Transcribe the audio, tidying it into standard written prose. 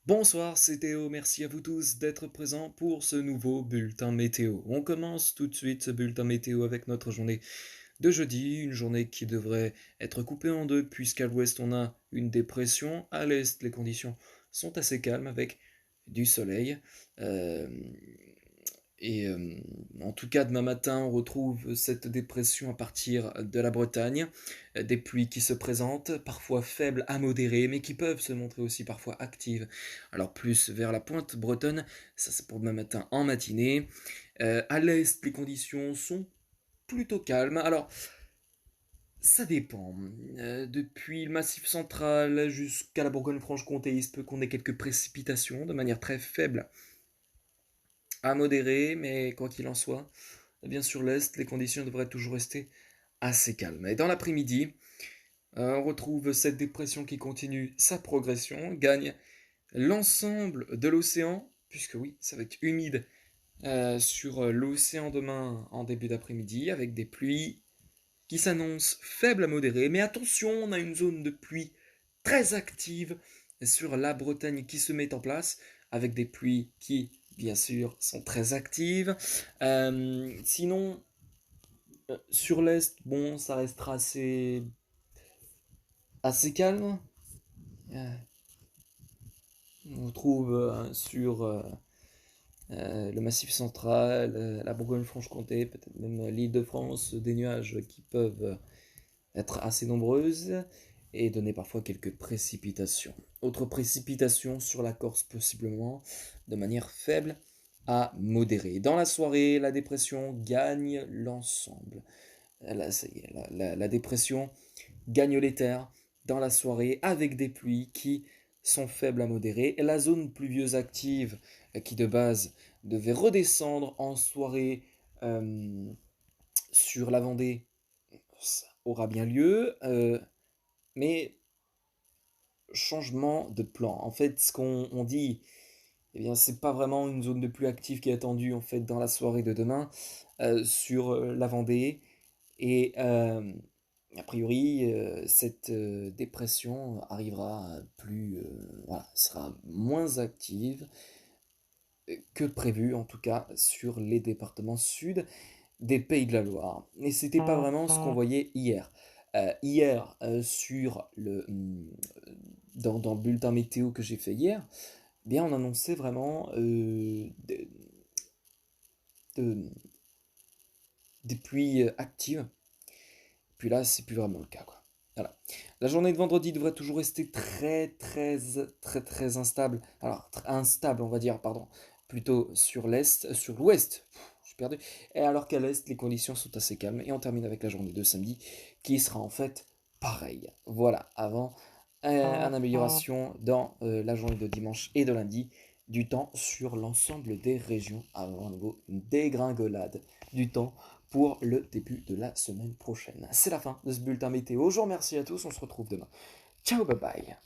Bonsoir, c'est Théo, merci à vous tous d'être présents pour ce nouveau bulletin météo. On commence tout de suite ce bulletin météo avec notre journée de jeudi, une journée qui devrait être coupée en deux puisqu'à l'ouest on a une dépression, à l'est les conditions sont assez calmes avec du soleil. Euh, en tout cas, demain matin, on retrouve cette dépression à partir de la Bretagne. Des pluies qui se présentent, parfois faibles à modérées, mais qui peuvent se montrer aussi parfois actives. Alors plus vers la pointe bretonne, ça c'est pour demain matin en matinée. À l'est, les conditions sont plutôt calmes. Alors, ça dépend. Depuis le Massif central jusqu'à la Bourgogne-Franche-Comté, il se peut qu'on ait quelques précipitations de manière très faible à modérée, mais quoi qu'il en soit, bien sur l'est, les conditions devraient toujours rester assez calmes. Et dans l'après-midi, on retrouve cette dépression qui continue sa progression, gagne l'ensemble de l'océan, puisque oui, ça va être humide sur l'océan demain en début d'après-midi, avec des pluies qui s'annoncent faibles à modérées. Mais attention, on a une zone de pluie très active sur la Bretagne qui se met en place, avec des pluies qui, bien sûr, sont très actives. Sinon, sur l'Est, bon, ça restera assez calme. Euh, on trouve sur le Massif central, la Bourgogne-Franche-Comté, peut-être même l'Île-de-France, des nuages qui peuvent être assez nombreuses et donner parfois quelques précipitations. Autre précipitation sur la Corse possiblement, de manière faible à modérée. Dans la soirée, la dépression gagne l'ensemble. Là, ça y est, la dépression gagne les terres dans la soirée avec des pluies qui sont faibles à modérées. Et la zone pluvieuse active qui de base devait redescendre en soirée sur la Vendée, ça aura bien lieu, mais changement de plan. En fait, ce qu'on on dit, eh bien, c'est pas vraiment une zone de pluie active qui est attendue en fait dans la soirée de demain sur la Vendée. Et a priori, cette dépression arrivera plus, voilà, sera moins active que prévu, en tout cas sur les départements sud des Pays de la Loire. Et c'était pas vraiment ce qu'on voyait hier. Hier, dans le bulletin météo que j'ai fait hier, eh bien on annonçait vraiment de- des pluies actives. Puis là, c'est plus vraiment le cas, quoi. Voilà. La journée de vendredi devrait toujours rester très instable. Alors, instable, on va dire, pardon. Plutôt sur l'est, sur l'ouest. Je suis perdu. Et alors qu'à l'est, les conditions sont assez calmes. Et on termine avec la journée de samedi, qui sera en fait pareille. Voilà, avant une amélioration dans la journée de dimanche et de lundi du temps sur l'ensemble des régions avant à nouveau une dégringolade du temps pour le début de la semaine prochaine. C'est la fin de ce bulletin météo. Je vous remercie à tous, on se retrouve demain. Ciao, bye bye.